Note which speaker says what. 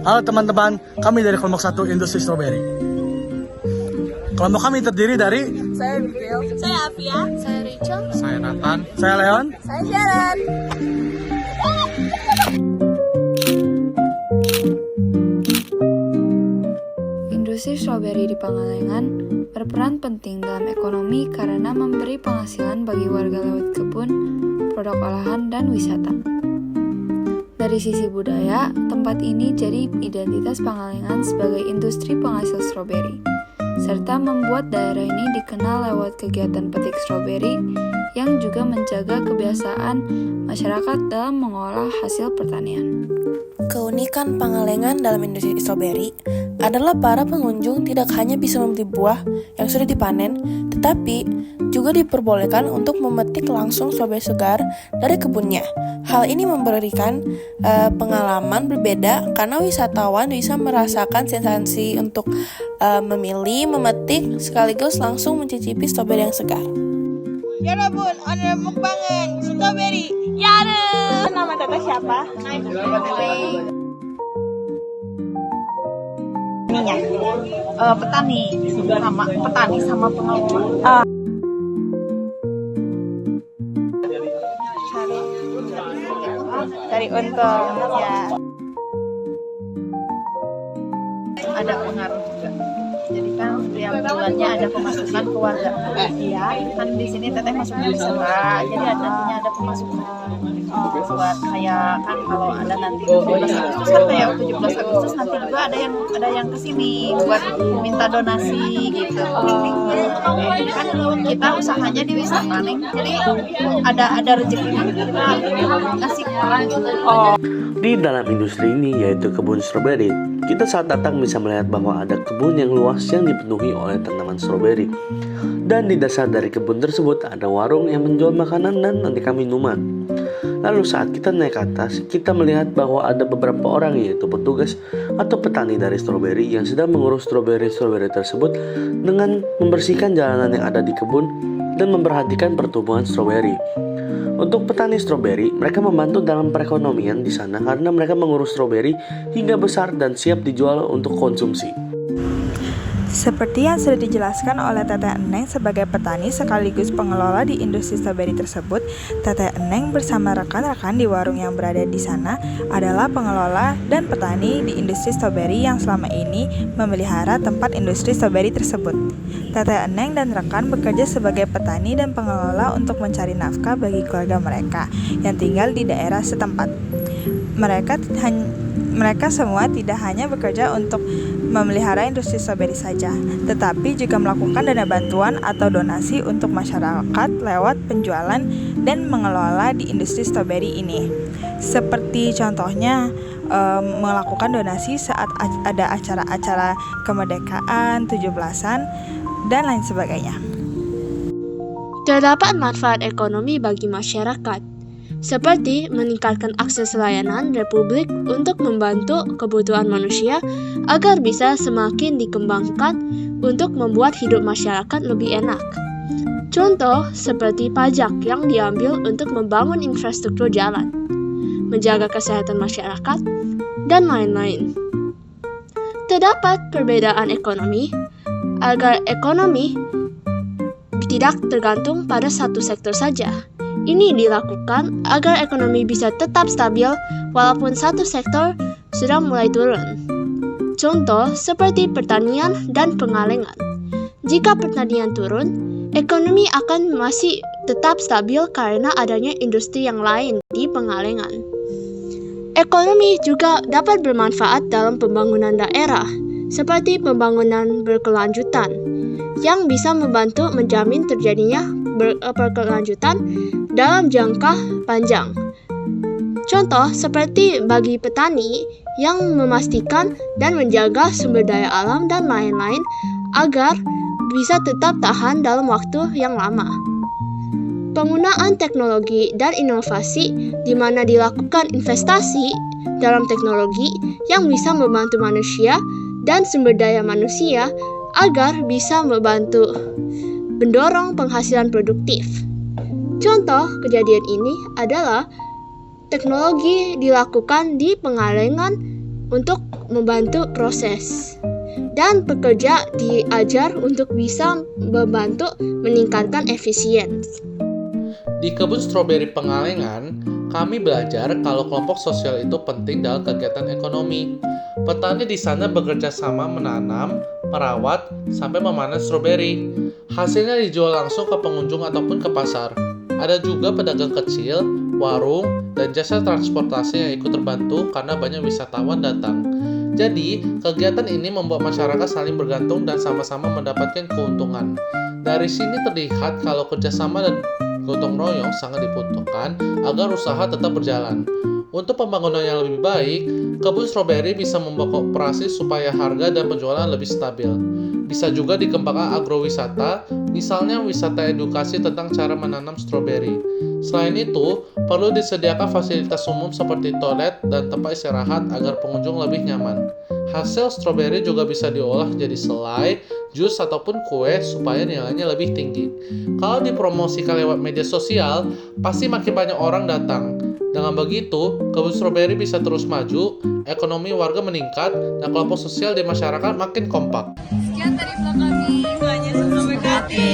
Speaker 1: Halo teman-teman, kami dari kelompok 1 Industri Stroberi. Kelompok kami terdiri dari
Speaker 2: Saya Miguel. Saya Afia. Saya Rachel.
Speaker 3: Saya Nathan.
Speaker 1: saya Leon.
Speaker 2: Saya Sharon.
Speaker 4: Industri stroberi di Pangalengan berperan penting dalam ekonomi karena memberi penghasilan bagi warga lewat kebun, produk olahan, dan wisata. Dari sisi budaya, tempat ini jadi identitas Pangalengan sebagai industri penghasil stroberi, serta membuat daerah ini dikenal lewat kegiatan petik stroberi yang juga menjaga kebiasaan masyarakat dalam mengolah hasil pertanian.
Speaker 5: Keunikan Pangalengan dalam industri stroberi adalah para pengunjung tidak hanya bisa membeli buah yang sudah dipanen, tetapi juga diperbolehkan untuk memetik langsung stroberi segar dari kebunnya. Hal ini memberikan pengalaman berbeda karena wisatawan bisa merasakan sensasi untuk memilih, memetik, sekaligus langsung mencicipi stroberi yang segar.
Speaker 2: Ya Bun, ada mukbangan strawberry. Ya ada. Nama teteh siapa?
Speaker 6: Ininya petani sama pengelola.
Speaker 2: Dari untung ya.
Speaker 6: Ada pengaruh juga. Jadi kan setiap bulannya ada pemasukan keluarga. Iya, kan di sini teteh masuk wisata, jadi ada pemasukan. Buat kayak kan kalau ada nanti 17 Agustus kan kayak 17 Agustus nanti juga ada yang kesini buat minta donasi gitu. Jadi kan kita usahanya di wisata nih, jadi ada rezeki kita ngasih orang gitu.
Speaker 7: Di dalam industri ini, yaitu kebun stroberi, kita saat datang bisa melihat bahwa ada kebun yang luas yang dipenuhi oleh tanaman stroberi. Dan di dasar dari kebun tersebut ada warung yang menjual makanan dan aneka minuman. Lalu saat kita naik ke atas, kita melihat bahwa ada beberapa orang, yaitu petugas atau petani dari stroberi yang sedang mengurus stroberi-stroberi tersebut dengan membersihkan jalanan yang ada di kebun dan memperhatikan pertumbuhan stroberi. Untuk petani stroberi, mereka membantu dalam perekonomian di sana karena mereka mengurus stroberi hingga besar dan siap dijual untuk konsumsi.
Speaker 8: Seperti yang sudah dijelaskan oleh Teteh Eneng sebagai petani sekaligus pengelola di industri stroberi tersebut, Teteh Eneng bersama rekan-rekan di warung yang berada di sana adalah pengelola dan petani di industri stroberi yang selama ini memelihara tempat industri stroberi tersebut. Teteh Eneng dan rekan bekerja sebagai petani dan pengelola untuk mencari nafkah bagi keluarga mereka yang tinggal di daerah setempat. Mereka semua tidak hanya bekerja untuk memelihara industri stroberi saja, tetapi juga melakukan dana bantuan atau donasi untuk masyarakat lewat penjualan dan mengelola di industri stroberi ini. Seperti contohnya melakukan donasi saat ada acara-acara kemerdekaan, 17-an, dan lain sebagainya.
Speaker 9: Terdapat manfaat ekonomi bagi masyarakat, seperti meningkatkan akses layanan Republik untuk membantu kebutuhan manusia agar bisa semakin dikembangkan untuk membuat hidup masyarakat lebih enak. Contoh seperti pajak yang diambil untuk membangun infrastruktur jalan, menjaga kesehatan masyarakat, dan lain-lain. Terdapat perbedaan ekonomi agar ekonomi tidak tergantung pada satu sektor saja. Ini dilakukan agar ekonomi bisa tetap stabil walaupun satu sektor sudah mulai turun. Contoh seperti pertanian dan pengalengan. Jika pertanian turun, ekonomi akan masih tetap stabil karena adanya industri yang lain di pengalengan. Ekonomi juga dapat bermanfaat dalam pembangunan daerah, seperti pembangunan berkelanjutan, yang bisa membantu menjamin terjadinya berkelanjutan dalam jangka panjang. Contoh seperti bagi petani yang memastikan dan menjaga sumber daya alam dan lain-lain agar bisa tetap tahan dalam waktu yang lama. Penggunaan teknologi dan inovasi di mana dilakukan investasi dalam teknologi yang bisa membantu manusia dan sumber daya manusia agar bisa membantu mendorong penghasilan produktif. Contoh kejadian ini adalah teknologi dilakukan di pengalengan untuk membantu proses. Dan pekerja diajar untuk bisa membantu meningkatkan efisiensi.
Speaker 7: Di kebun stroberi Pengalengan, kami belajar kalau kelompok sosial itu penting dalam kegiatan ekonomi. Petani di sana bekerja sama menanam, merawat, sampai memanen stroberi. Hasilnya dijual langsung ke pengunjung ataupun ke pasar. Ada juga pedagang kecil, warung, dan jasa transportasi yang ikut terbantu karena banyak wisatawan datang. Jadi, kegiatan ini membuat masyarakat saling bergantung dan sama-sama mendapatkan keuntungan. Dari sini terlihat kalau kerjasama dan gotong royong sangat dibutuhkan agar usaha tetap berjalan. Untuk pembangunan yang lebih baik, kebun stroberi bisa membuka operasi supaya harga dan penjualan lebih stabil. Bisa juga dikembangkan agrowisata, misalnya wisata edukasi tentang cara menanam stroberi. Selain itu, perlu disediakan fasilitas umum seperti toilet dan tempat istirahat agar pengunjung lebih nyaman. Hasil stroberi juga bisa diolah jadi selai, jus, ataupun kue supaya nilainya lebih tinggi. Kalau dipromosikan lewat media sosial, pasti makin banyak orang datang. Dengan begitu, kebun stroberi bisa terus maju, ekonomi warga meningkat, dan kelompok sosial di masyarakat makin kompak.
Speaker 2: Sekian dari vlog kami. Semuanya semoga berkati.